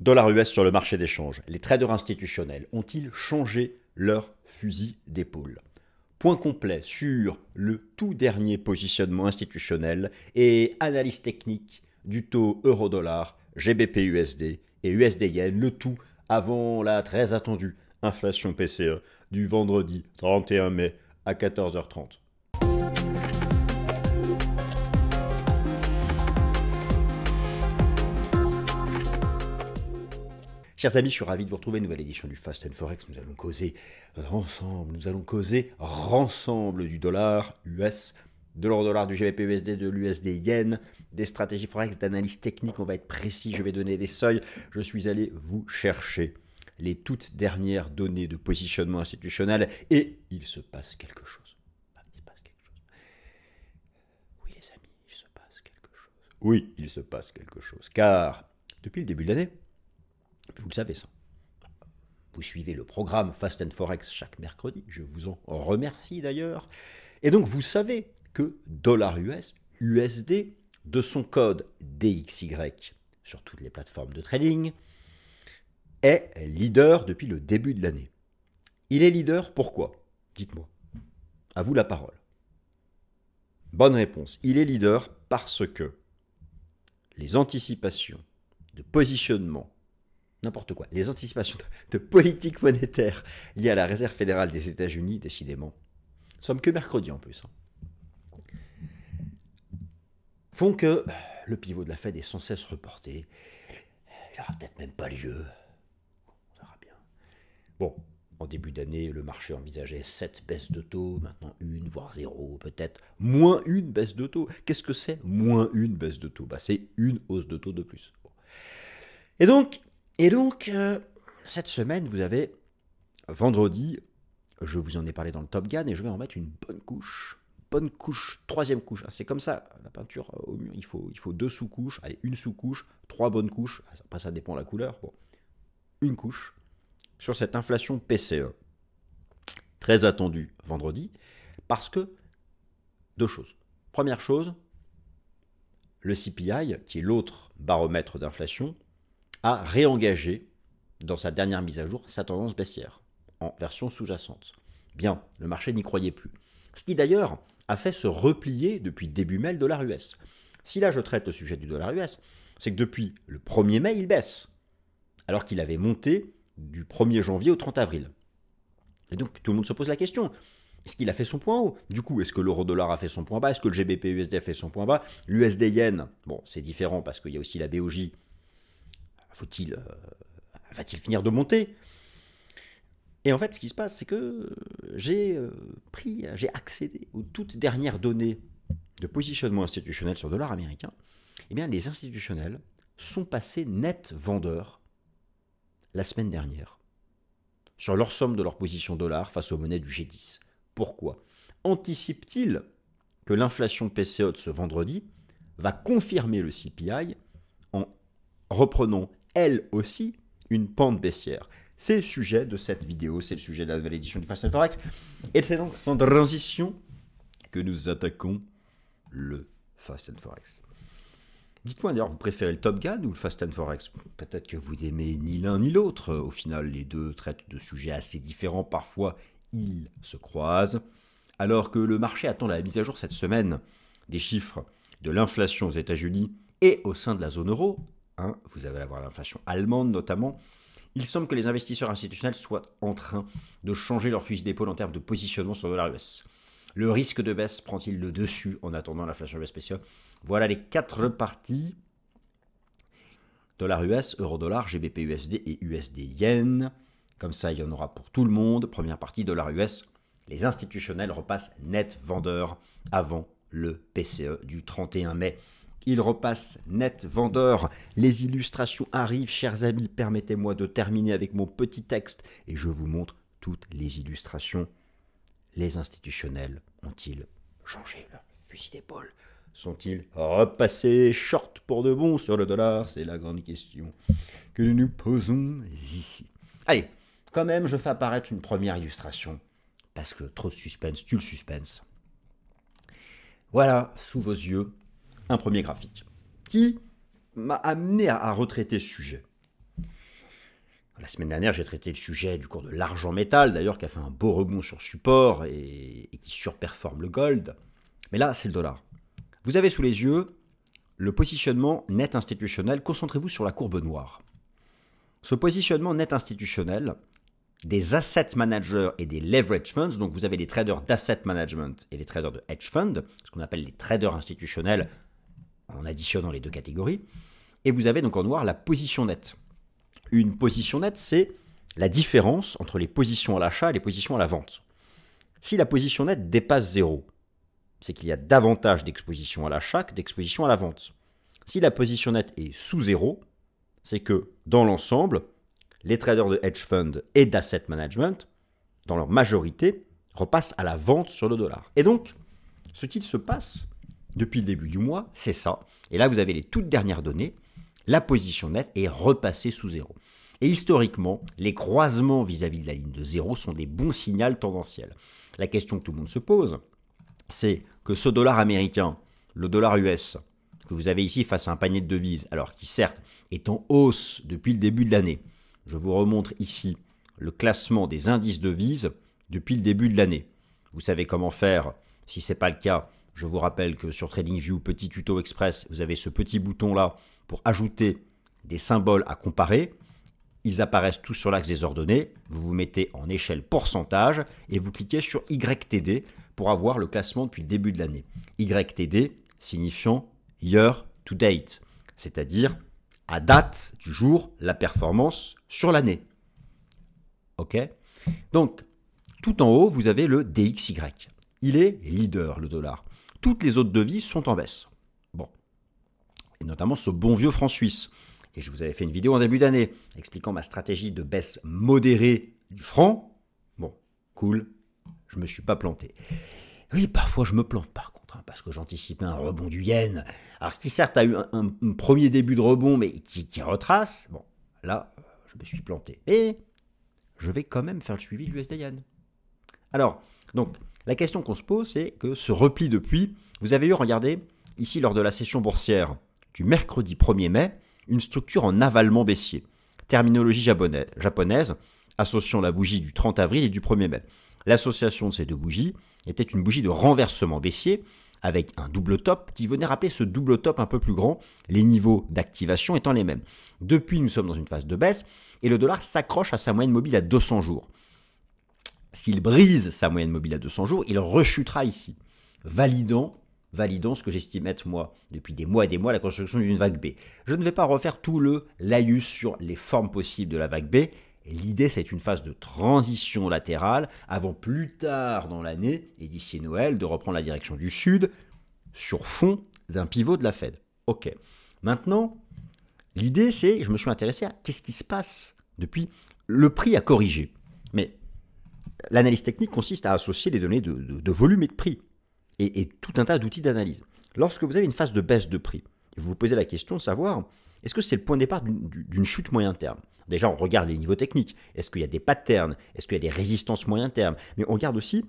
Dollar US sur le marché d'échange. Les traders institutionnels ont-ils changé leur fusil d'épaule? Point complet sur le tout dernier positionnement institutionnel et analyse technique du taux euro-dollar, GBP-USD et USD-Yen, le tout avant la très attendue inflation PCE du vendredi 31 mai à 14h30. Chers amis, je suis ravi de vous retrouver. Nouvelle édition du Fast and Forex. Nous allons causer ensemble du dollar US, de l'euro-dollar, du GBP-USD, de l'USD-Yen, des stratégies Forex, d'analyse technique. On va être précis, je vais donner des seuils. Je suis allé vous chercher les toutes dernières données de positionnement institutionnel et il se passe quelque chose. Il se passe quelque chose. Oui, les amis, il se passe quelque chose. Oui, il se passe quelque chose. Car depuis le début de l'année, vous le savez ça. Vous suivez le programme Fast and Forex chaque mercredi. Je vous en remercie d'ailleurs. Et donc vous savez que dollar US, USD, de son code DXY sur toutes les plateformes de trading, est leader depuis le début de l'année. Il est leader pourquoi? Dites-moi. À vous la parole. Bonne réponse. Il est leader parce que les anticipations de positionnement, n'importe quoi, les anticipations de politique monétaire liées à la Réserve fédérale des États-Unis, décidément, nous sommes que mercredi en plus, font que le pivot de la Fed est sans cesse reporté. Il n'aura peut-être même pas lieu. On verra bien. Bon, en début d'année, le marché envisageait 7 baisses de taux, maintenant 1, voire 0, peut-être moins une baisse de taux. Qu'est-ce que c'est moins une baisse de taux? C'est une hausse de taux de plus. Bon. Et donc, cette semaine, vous avez vendredi, je vous en ai parlé dans le Top Gun et je vais en mettre une bonne couche. Bonne couche, troisième couche. C'est comme ça, la peinture au mur, il faut 2 sous-couches, allez, une sous-couche, 3 bonnes couches, après ça dépend de la couleur. Bon. Une couche sur cette inflation PCE. Très attendue vendredi, parce que 2 choses. Première chose, le CPI, qui est l'autre baromètre d'inflation, a réengagé dans sa dernière mise à jour sa tendance baissière, en version sous-jacente. Bien, le marché n'y croyait plus. Ce qui d'ailleurs a fait se replier depuis début mai le dollar US. Si là je traite le sujet du dollar US, c'est que depuis le 1er mai, il baisse, alors qu'il avait monté du 1er janvier au 30 avril. Et donc tout le monde se pose la question, est-ce qu'il a fait son point haut? Du coup, est-ce que l'euro-dollar a fait son point bas? Est-ce que le GBP-USD a fait son point bas? L'USD-Yen, bon, c'est différent parce qu'il y a aussi la BOJ. Va-t-il finir de monter? Et en fait, ce qui se passe, c'est que j'ai accédé aux toutes dernières données de positionnement institutionnel sur le dollar américain. Eh bien, les institutionnels sont passés net vendeurs la semaine dernière sur leur somme de leur position dollar face aux monnaies du G10. Pourquoi? Anticipe-t-il que l'inflation PCE de ce vendredi va confirmer le CPI en reprenant elle aussi une pente baissière? C'est le sujet de cette vidéo, c'est le sujet de la nouvelle édition du Fast and Forex. Et c'est donc sans transition que nous attaquons le Fast and Forex. Dites-moi d'ailleurs, vous préférez le Top Gun ou le Fast and Forex? Peut-être que vous n'aimez ni l'un ni l'autre. Au final, les deux traitent de sujets assez différents. Parfois, ils se croisent. Alors que le marché attend la mise à jour cette semaine des chiffres de l'inflation aux États-Unis et au sein de la zone euro, vous allez avoir l'inflation allemande notamment, il semble que les investisseurs institutionnels soient en train de changer leur fusil d'épaule en termes de positionnement sur le dollar US. Le risque de baisse prend-il le dessus en attendant l'inflation US spéciale? Voilà les 4 parties. Dollar US, euro-dollar, GBP-USD et USD-Yen. Comme ça, il y en aura pour tout le monde. Première partie, dollar US. Les institutionnels repassent net vendeurs avant le PCE du 31 mai. Il repasse net vendeur. Les illustrations arrivent, chers amis. Permettez-moi de terminer avec mon petit texte et je vous montre toutes les illustrations. Les institutionnels ont-ils changé leur fusil d'épaule? Sont-ils repassés short pour de bon sur le dollar? C'est la grande question que nous nous posons ici. Allez, quand même, je fais apparaître une première illustration parce que trop de suspense tue le suspense. Voilà, sous vos yeux, un premier graphique qui m'a amené à retraiter ce sujet. La semaine dernière, j'ai traité le sujet du cours de l'argent métal, d'ailleurs, qui a fait un beau rebond sur support et qui surperforme le gold. Mais là, c'est le dollar. Vous avez sous les yeux le positionnement net institutionnel. Concentrez-vous sur la courbe noire. Ce positionnement net institutionnel des asset managers et des leverage funds, donc vous avez les traders d'asset management et les traders de hedge fund, ce qu'on appelle les traders institutionnels en additionnant les deux catégories, et vous avez donc en noir la position nette. Une position nette, c'est la différence entre les positions à l'achat et les positions à la vente. Si la position nette dépasse 0, c'est qu'il y a davantage d'exposition à l'achat que d'exposition à la vente. Si la position nette est sous 0, c'est que dans l'ensemble, les traders de hedge fund et d'asset management, dans leur majorité, repassent à la vente sur le dollar. Et donc, ce qu'il se passe depuis le début du mois, c'est ça. Et là, vous avez les toutes dernières données. La position nette est repassée sous 0. Et historiquement, les croisements vis-à-vis de la ligne de 0 sont des bons signaux tendanciels. La question que tout le monde se pose, c'est que ce dollar américain, le dollar US, que vous avez ici face à un panier de devises, alors qui certes est en hausse depuis le début de l'année. Je vous remontre ici le classement des indices devises depuis le début de l'année. Vous savez comment faire. Si ce n'est pas le cas, je vous rappelle que sur TradingView, petit tuto express, vous avez ce petit bouton-là pour ajouter des symboles à comparer. Ils apparaissent tous sur l'axe des ordonnées. Vous vous mettez en échelle pourcentage et vous cliquez sur YTD pour avoir le classement depuis le début de l'année. YTD signifiant year to date, c'est-à-dire à date du jour, la performance sur l'année. Ok ? Donc, tout en haut, vous avez le DXY. Il est leader, le dollar. Toutes les autres devises sont en baisse. Bon. Et notamment ce bon vieux franc suisse. Et je vous avais fait une vidéo en début d'année expliquant ma stratégie de baisse modérée du franc. Bon, cool, je ne me suis pas planté. Oui, parfois je me plante par contre, parce que j'anticipais un rebond du yen. Alors qui certes a eu un premier début de rebond, mais qui retrace. Bon, là, je me suis planté. Et je vais quand même faire le suivi de l'USD yen. Alors, donc, la question qu'on se pose, c'est que ce repli depuis, vous avez eu, regardez, ici lors de la session boursière du mercredi 1er mai, une structure en avalement baissier. Terminologie japonaise, associant la bougie du 30 avril et du 1er mai. L'association de ces deux bougies était une bougie de renversement baissier avec un double top qui venait rappeler ce double top un peu plus grand, les niveaux d'activation étant les mêmes. Depuis, nous sommes dans une phase de baisse et le dollar s'accroche à sa moyenne mobile à 200 jours. S'il brise sa moyenne mobile à 200 jours, il rechutera ici, validant ce que j'estime être, moi, depuis des mois et des mois, la construction d'une vague B. Je ne vais pas refaire tout le laïus sur les formes possibles de la vague B. L'idée, c'est une phase de transition latérale avant plus tard dans l'année, et d'ici Noël, de reprendre la direction du sud sur fond d'un pivot de la Fed. Ok. Maintenant, l'idée, c'est, je me suis intéressé à qu'est-ce qui se passe depuis le prix à corriger. Mais l'analyse technique consiste à associer les données de volume et de prix. Et tout un tas d'outils d'analyse. Lorsque vous avez une phase de baisse de prix, vous vous posez la question de savoir, est-ce que c'est le point de départ d'une chute moyen terme ? Déjà, on regarde les niveaux techniques. Est-ce qu'il y a des patterns ? Est-ce qu'il y a des résistances moyen terme ? Mais on regarde aussi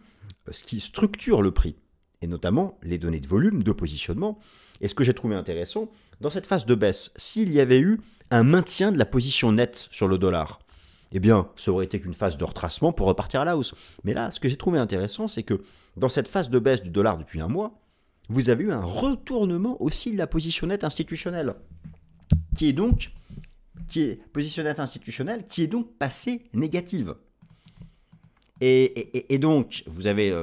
ce qui structure le prix, et notamment les données de volume, de positionnement. Et ce que j'ai trouvé intéressant, dans cette phase de baisse, s'il y avait eu un maintien de la position nette sur le dollar, eh bien, ça aurait été qu'une phase de retracement pour repartir à la hausse. Mais là, ce que j'ai trouvé intéressant, c'est que dans cette phase de baisse du dollar depuis un mois, vous avez eu un retournement aussi de la position nette institutionnelle, qui est donc passée négative. Et donc, je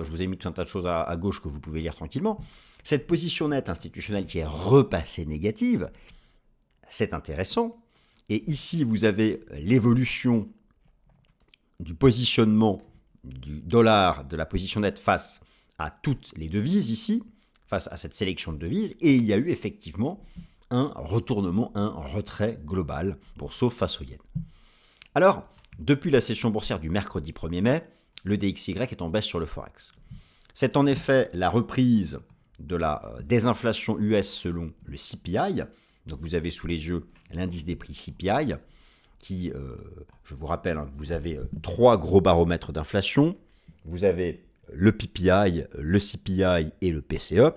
vous ai mis tout un tas de choses à gauche que vous pouvez lire tranquillement. Cette position nette institutionnelle qui est repassée négative, c'est intéressant. Et ici, vous avez l'évolution du positionnement du dollar, de la position nette face à toutes les devises ici, face à cette sélection de devises. Et il y a eu effectivement un retournement, un retrait global pour sauf face au yen. Alors, depuis la session boursière du mercredi 1er mai, le DXY est en baisse sur le Forex. C'est en effet la reprise de la désinflation US selon le CPI. Donc vous avez sous les yeux l'indice des prix CPI, qui, je vous rappelle, vous avez 3 gros baromètres d'inflation. Vous avez le PPI, le CPI et le PCE.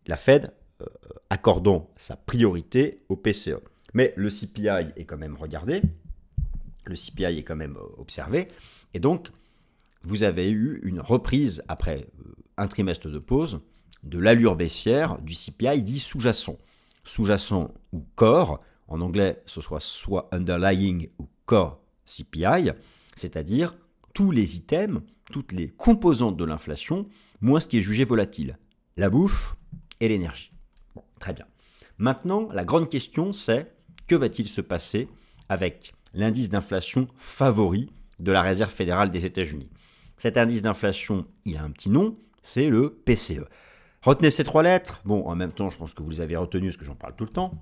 La Fed accordant sa priorité au PCE. Mais le CPI est quand même, regardez, le CPI est quand même observé. Et donc, vous avez eu une reprise, après un trimestre de pause, de l'allure baissière du CPI dit sous-jacent. Sous-jacent ou core, en anglais, ce soit underlying ou core CPI, c'est-à-dire tous les items, toutes les composantes de l'inflation, moins ce qui est jugé volatile, la bouffe et l'énergie. Bon, très bien. Maintenant, la grande question, c'est que va-t-il se passer avec l'indice d'inflation favori de la Réserve fédérale des États-Unis? Cet indice d'inflation, il a un petit nom, c'est le PCE. Retenez ces 3 lettres. Bon, en même temps, je pense que vous les avez retenues parce que j'en parle tout le temps.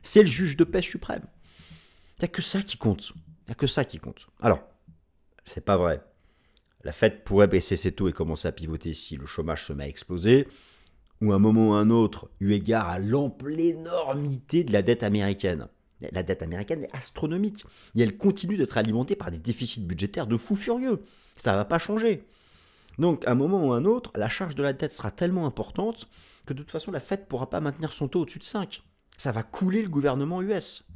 C'est le juge de paix suprême. Il n'y a que ça qui compte. Il n'y a que ça qui compte. Alors, c'est pas vrai. La Fed pourrait baisser ses taux et commencer à pivoter si le chômage se met à exploser, ou à un moment ou à un autre, eu égard à l'énormité de la dette américaine. La dette américaine est astronomique et elle continue d'être alimentée par des déficits budgétaires de fous furieux. Ça ne va pas changer. Donc, à un moment ou à un autre, la charge de la dette sera tellement importante que de toute façon, la Fed ne pourra pas maintenir son taux au-dessus de 5. Ça va couler le gouvernement US.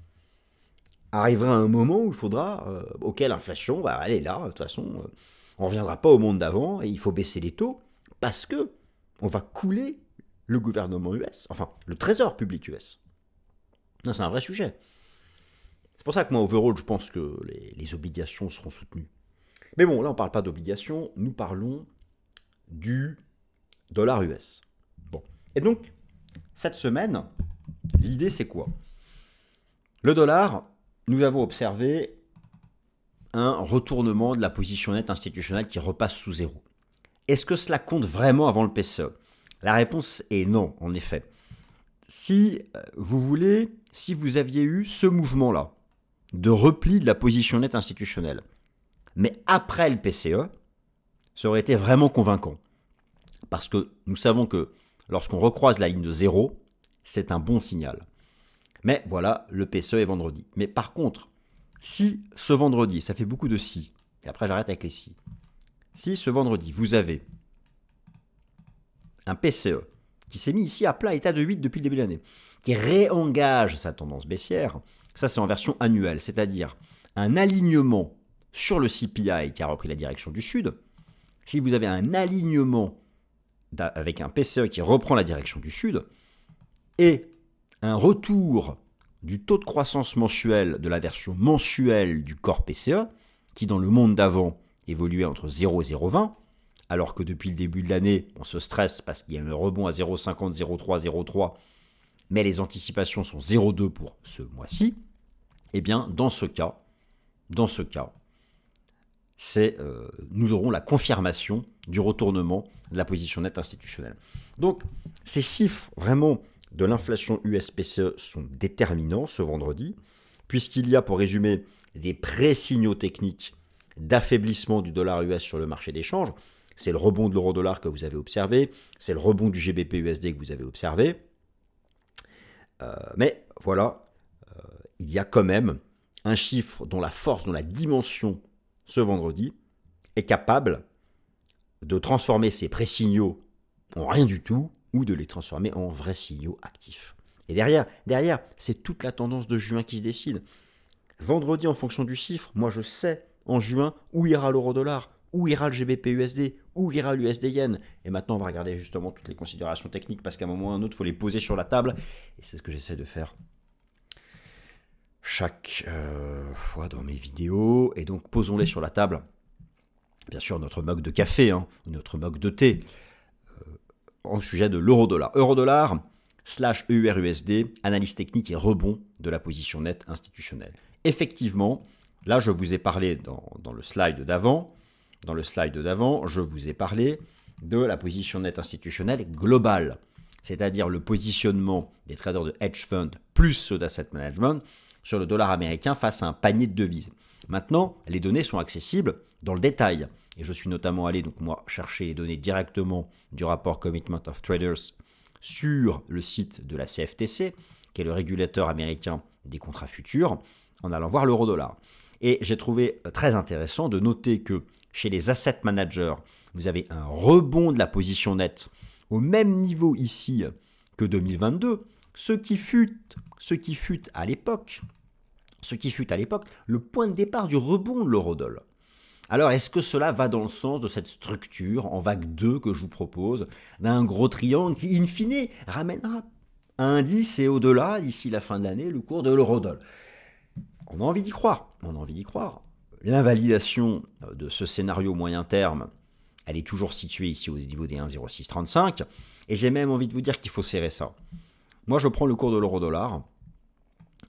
Arrivera un moment où il faudra, auquel l'inflation va aller là, de toute façon, on ne reviendra pas au monde d'avant et il faut baisser les taux parce que on va couler le gouvernement US, enfin, le trésor public US. Non, c'est un vrai sujet. C'est pour ça que moi, overall, je pense que les obligations seront soutenues. Mais bon, là, on ne parle pas d'obligations, nous parlons du dollar US. Bon. Et donc, cette semaine, l'idée, c'est quoi? Le dollar, nous avons observé un retournement de la position nette institutionnelle qui repasse sous zéro. Est-ce que cela compte vraiment avant le PCE? La réponse est non, en effet. Si vous voulez, si vous aviez eu ce mouvement-là de repli de la position nette institutionnelle, mais après le PCE, ça aurait été vraiment convaincant. Parce que nous savons que lorsqu'on recroise la ligne de zéro, c'est un bon signal. Mais voilà, le PCE est vendredi. Mais par contre, si ce vendredi, ça fait beaucoup de si, et après j'arrête avec les si, si ce vendredi, vous avez un PCE qui s'est mis ici à plat état de 8 depuis le début de l'année, qui réengage sa tendance baissière, ça c'est en version annuelle, c'est-à-dire un alignement sur le CPI qui a repris la direction du sud. Si vous avez un alignement avec un PCE qui reprend la direction du sud et un retour du taux de croissance mensuel de la version mensuelle du corps PCE, qui dans le monde d'avant évoluait entre 0 et 0,20, alors que depuis le début de l'année, on se stresse parce qu'il y a un rebond à 0,50, 0,3, 0,3, mais les anticipations sont 0,2 pour ce mois-ci, eh bien, dans ce cas, nous aurons la confirmation du retournement de la position nette institutionnelle. Donc, ces chiffres vraiment de l'inflation US-PCE sont déterminants ce vendredi, puisqu'il y a, pour résumer, des pré-signaux techniques d'affaiblissement du dollar US sur le marché des changes. C'est le rebond de l'euro-dollar que vous avez observé, c'est le rebond du GBP-USD que vous avez observé. Mais voilà, il y a quand même un chiffre dont la force, dont la dimension ce vendredi est capable de transformer ces pré-signaux en rien du tout ou de les transformer en vrais signaux actifs. Et derrière, c'est toute la tendance de juin qui se décide. Vendredi, en fonction du chiffre, moi je sais en juin où ira l'euro-dollar, où ira le GBP-USD, où ira l'USD-Yen. Et maintenant, on va regarder justement toutes les considérations techniques parce qu'à un moment ou à un autre, il faut les poser sur la table. Et c'est ce que j'essaie de faire chaque fois dans mes vidéos. Et donc, posons-les sur la table. Bien sûr, notre mug de café, notre mug de thé, en sujet de l'euro-dollar. Euro-dollar / EUR-USD, analyse technique et rebond de la position nette institutionnelle. Effectivement, là, je vous ai parlé dans le slide d'avant. Dans le slide d'avant, je vous ai parlé de la position nette institutionnelle globale, c'est-à-dire le positionnement des traders de hedge fund plus ceux d'asset management sur le dollar américain face à un panier de devises. Maintenant, les données sont accessibles dans le détail. Et je suis notamment allé chercher les données directement du rapport Commitment of Traders sur le site de la CFTC, qui est le régulateur américain des contrats futurs, en allant voir l'euro-dollar. Et j'ai trouvé très intéressant de noter que chez les asset managers, vous avez un rebond de la position nette au même niveau ici que 2022, ce qui fut à l'époque ce qui fut à l'époque le point de départ du rebond de l'eurodoll. Alors, est-ce que cela va dans le sens de cette structure en vague 2 que je vous propose, d'un gros triangle qui, in fine, ramènera à un 10 et au-delà, d'ici la fin de l'année, le cours de l'eurodoll? On a envie d'y croire, on a envie d'y croire. L'invalidation de ce scénario moyen terme, elle est toujours située ici au niveau des 1,0635, et j'ai même envie de vous dire qu'il faut serrer ça. Moi, je prends le cours de l'euro-dollar.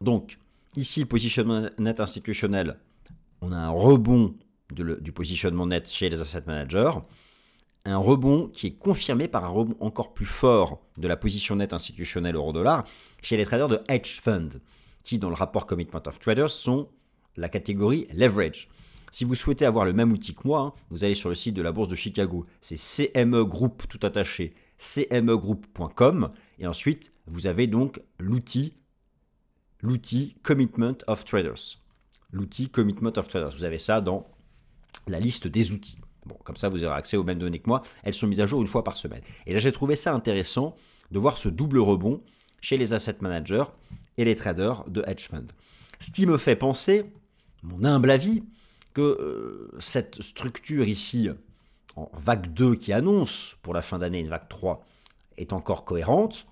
Donc, ici, le positionnement net institutionnel, on a un rebond du positionnement net chez les asset managers, un rebond qui est confirmé par un rebond encore plus fort de la position nette institutionnelle euro-dollar chez les traders de hedge fund, qui dans le rapport Commitment of Traders sont la catégorie leverage. Si vous souhaitez avoir le même outil que moi, vous allez sur le site de la bourse de Chicago, c'est CME Group tout attaché, cmegroup.com, et ensuite vous avez donc l'outil Commitment of Traders. L'outil Commitment of Traders, vous avez ça dans la liste des outils. Bon, comme ça, vous aurez accès aux mêmes données que moi. Elles sont mises à jour une fois par semaine. Et là, j'ai trouvé ça intéressant de voir ce double rebond chez les asset managers et les traders de hedge fund. Ce qui me fait penser, mon humble avis, que cette structure ici, en vague 2 qui annonce pour la fin d'année une vague 3, est encore cohérente.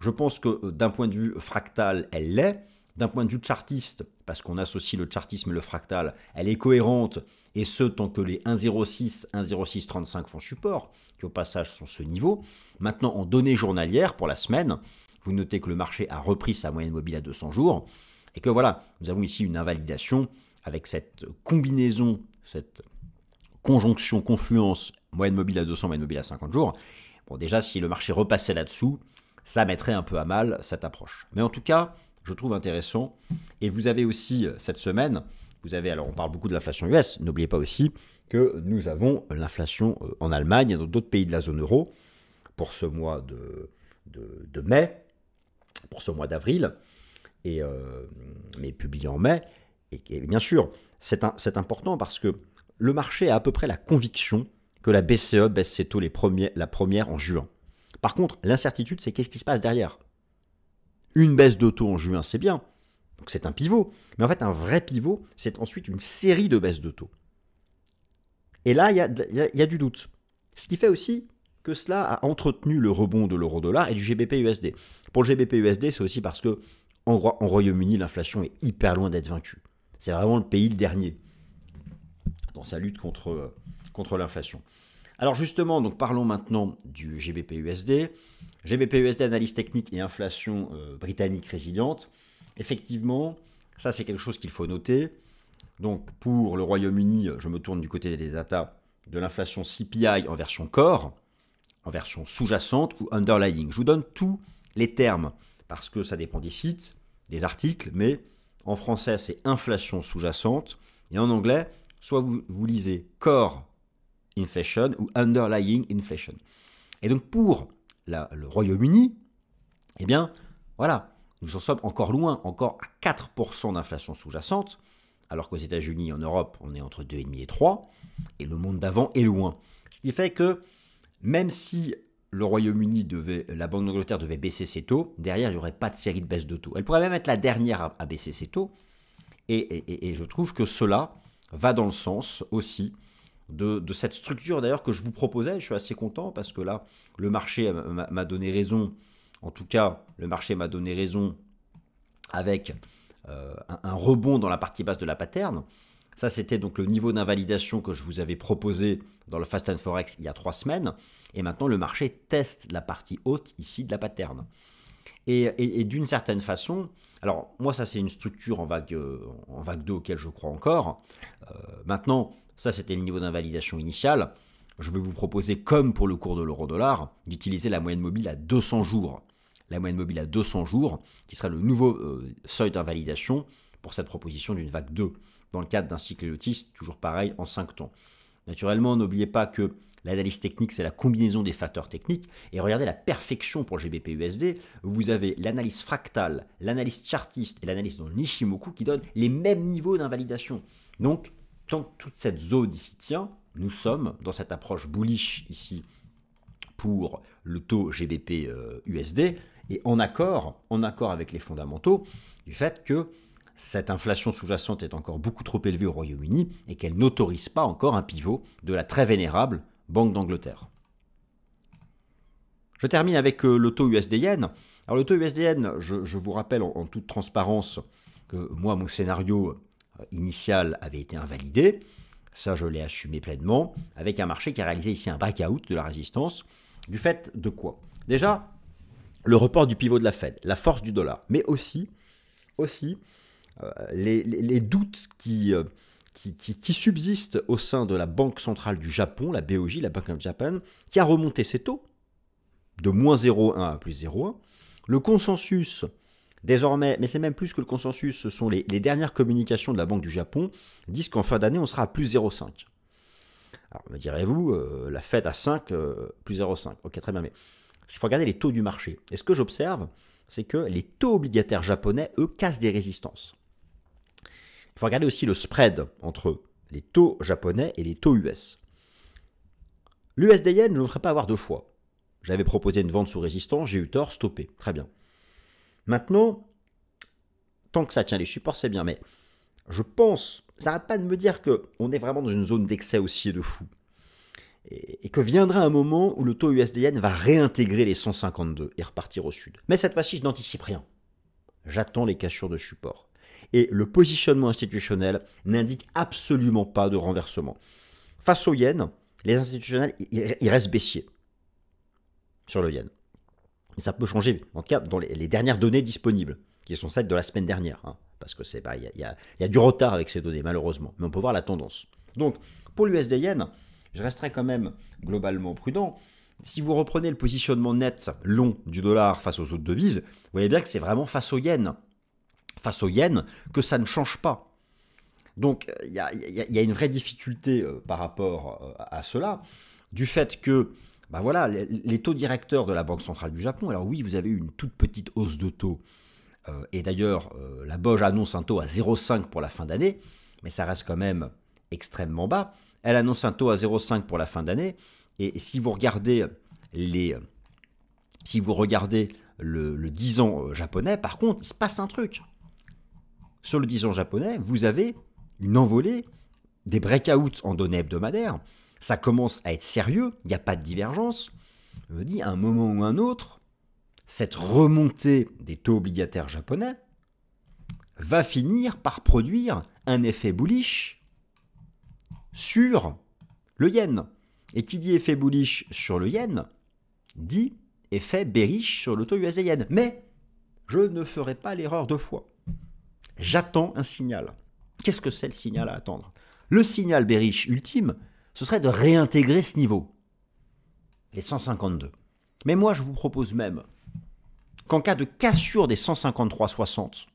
Je pense que d'un point de vue fractal, elle l'est. D'un point de vue chartiste, parce qu'on associe le chartisme et le fractal, elle est cohérente, et ce tant que les 1,06, 1,0635 font support, qui au passage sont ce niveau. Maintenant, en données journalières pour la semaine, vous notez que le marché a repris sa moyenne mobile à 200 jours, et que voilà, nous avons ici une invalidation avec cette combinaison, cette conjonction, confluence, moyenne mobile à 200, moyenne mobile à 50 jours. Bon, déjà, si le marché repassait là-dessous, ça mettrait un peu à mal cette approche. Mais en tout cas, je trouve intéressant. Et vous avez aussi cette semaine, alors on parle beaucoup de l'inflation US, n'oubliez pas aussi que nous avons l'inflation en Allemagne et dans d'autres pays de la zone euro pour ce mois de mai, pour ce mois d'avril, mais publié en mai. Et bien sûr, c'est important parce que le marché a à peu près la conviction que la BCE baisse ses taux la première en juin. Par contre, l'incertitude, c'est qu'est-ce qui se passe derrière. Une baisse de taux en juin, c'est bien. Donc c'est un pivot. Mais en fait, un vrai pivot, c'est ensuite une série de baisses de taux. Et là, il y a du doute. Ce qui fait aussi que cela a entretenu le rebond de l'euro-dollar et du GBP-USD. Pour le GBP-USD, c'est aussi parce que en Royaume-Uni, l'inflation est hyper loin d'être vaincue. C'est vraiment le pays le dernier dans sa lutte contre l'inflation. Alors justement, donc parlons maintenant du GBP-USD. GBP-USD, analyse technique et inflation britannique résiliente. Effectivement, ça c'est quelque chose qu'il faut noter. Donc pour le Royaume-Uni, je me tourne du côté des data de l'inflation CPI en version core, en version sous-jacente ou underlying. Je vous donne tous les termes parce que ça dépend des sites, des articles, mais en français c'est inflation sous-jacente et en anglais, soit vous lisez core inflation ou underlying inflation. Et donc pour le Royaume-Uni, eh bien voilà, nous en sommes encore loin, encore à 4% d'inflation sous-jacente, alors qu'aux États-Unis et en Europe, on est entre 2,5 et 3, et le monde d'avant est loin. Ce qui fait que même si le Royaume-Uni la Banque d'Angleterre devait baisser ses taux, derrière il n'y aurait pas de série de baisses de taux. Elle pourrait même être la dernière à baisser ses taux, et je trouve que cela va dans le sens aussi de cette structure d'ailleurs que je vous proposais. Je suis assez content parce que là, le marché m'a donné raison. En tout cas, le marché m'a donné raison avec un rebond dans la partie basse de la pattern. Ça, c'était donc le niveau d'invalidation que je vous avais proposé dans le Fast and Forex il y a 3 semaines. Et maintenant, le marché teste la partie haute ici de la pattern. Et d'une certaine façon, alors moi, ça c'est une structure en vague 2 auquel je crois encore. Maintenant, ça c'était le niveau d'invalidation initial. Je vais vous proposer, comme pour le cours de l'euro-dollar, d'utiliser la moyenne mobile à 200 jours. La moyenne mobile à 200 jours, qui sera le nouveau seuil d'invalidation pour cette proposition d'une vague 2, dans le cadre d'un cycle élotiste, toujours pareil, en 5 temps. Naturellement, n'oubliez pas que l'analyse technique, c'est la combinaison des facteurs techniques. Et regardez la perfection pour le GBP-USD. Vous avez l'analyse fractale, l'analyse chartiste et l'analyse dans le Nishimoku qui donnent les mêmes niveaux d'invalidation. Donc, tant que toute cette zone ici tient, nous sommes dans cette approche bullish ici pour le taux GBP-USD et en accord avec les fondamentaux du fait que cette inflation sous-jacente est encore beaucoup trop élevée au Royaume-Uni et qu'elle n'autorise pas encore un pivot de la très vénérable Banque d'Angleterre. Je termine avec le taux USD-Yen. Alors le taux USD-Yen, je vous rappelle en toute transparence que moi, mon scénario initial avait été invalidé. Ça, je l'ai assumé pleinement, avec un marché qui a réalisé ici un breakout de la résistance. Du fait de quoi? Déjà, le report du pivot de la Fed, la force du dollar, mais aussi les doutes qui subsistent au sein de la Banque centrale du Japon, la BOJ, la Bank of Japan, qui a remonté ses taux de moins 0,1 à plus 0,1. Le consensus, désormais, mais c'est même plus que le consensus, ce sont les dernières communications de la Banque du Japon, disent qu'en fin d'année, on sera à plus 0,5. Alors, me direz-vous, la Fed à 5, plus 0,5. Ok, très bien, mais il faut regarder les taux du marché. Et ce que j'observe, c'est que les taux obligataires japonais, eux, cassent des résistances. Il faut regarder aussi le spread entre les taux japonais et les taux US. L'USD-Yen, je ne me ferai pas avoir deux fois. J'avais proposé une vente sous résistance, j'ai eu tort, stoppé. Très bien. Maintenant, tant que ça tient les supports, c'est bien. Mais je pense, ça n'arrête pas de me dire qu'on est vraiment dans une zone d'excès haussier de fou. Et que viendra un moment où le taux USD-Yen va réintégrer les 152 et repartir au sud. Mais cette fois-ci, je n'anticipe rien. J'attends les cassures de support. Et le positionnement institutionnel n'indique absolument pas de renversement. Face au yen, les institutionnels, ils restent baissiers sur le yen. Et ça peut changer, en tout cas dans les dernières données disponibles, qui sont celles de la semaine dernière. Parce que il y a du retard avec ces données, malheureusement. Mais on peut voir la tendance. Donc, pour l'USD-Yen, je resterai quand même globalement prudent. Si vous reprenez le positionnement net long du dollar face aux autres devises, vous voyez bien que c'est vraiment face au yen que ça ne change pas. Donc il y a une vraie difficulté par rapport à cela, du fait que voilà, les taux directeurs de la Banque centrale du Japon, alors oui, vous avez eu une toute petite hausse de taux, et d'ailleurs la BOJ annonce un taux à 0,5 pour la fin d'année, mais ça reste quand même extrêmement bas. Elle annonce un taux à 0,5 pour la fin d'année, et si vous regardez le 10 ans japonais, par contre, il se passe un truc. Sur le 10 ans japonais, vous avez une envolée des breakouts en données hebdomadaires. Ça commence à être sérieux, il n'y a pas de divergence. Je me dis, à un moment ou un autre, cette remontée des taux obligataires japonais va finir par produire un effet bullish sur le yen. Et qui dit effet bullish sur le yen, dit effet bearish sur le taux USD-Yen. Mais je ne ferai pas l'erreur deux fois. J'attends un signal. Qu'est-ce que c'est le signal à attendre? Le signal bearish ultime, ce serait de réintégrer ce niveau, les 152. Mais moi, je vous propose même qu'en cas de cassure des 153,60,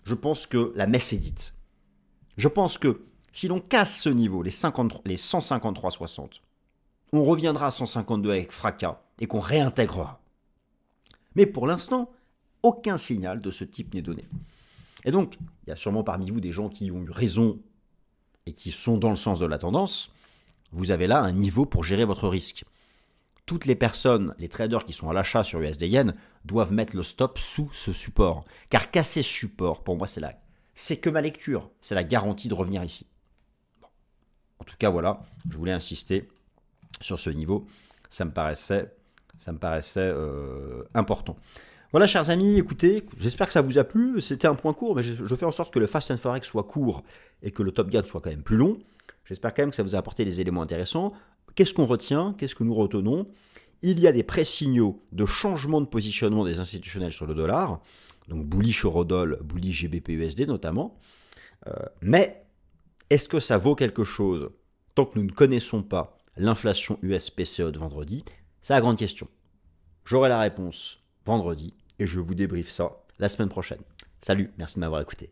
je pense que la messe est dite. Je pense que si l'on casse ce niveau, les 153,60, on reviendra à 152 avec fracas et qu'on réintégrera. Mais pour l'instant, aucun signal de ce type n'est donné. Et donc, il y a sûrement parmi vous des gens qui ont eu raison et qui sont dans le sens de la tendance. Vous avez là un niveau pour gérer votre risque. Toutes les personnes, les traders qui sont à l'achat sur USD-Yen, doivent mettre le stop sous ce support. Car casser ce support, pour moi, c'est que ma lecture. C'est la garantie de revenir ici. Bon. En tout cas, voilà, je voulais insister sur ce niveau. Ça me paraissait important. Voilà, chers amis, écoutez, j'espère que ça vous a plu. C'était un point court, mais je fais en sorte que le Fast and Forex soit court et que le Top Gun soit quand même plus long. J'espère quand même que ça vous a apporté des éléments intéressants. Qu'est-ce qu'on retient? Qu'est-ce que nous retenons? Il y a des pré-signaux de changement de positionnement des institutionnels sur le dollar, donc bullish Eurodol, bullish GBP-USD notamment. Mais est-ce que ça vaut quelque chose tant que nous ne connaissons pas l'inflation US-PCE de vendredi? C'est la grande question. J'aurai la réponse vendredi et je vous débriefe ça la semaine prochaine. Salut, merci de m'avoir écouté.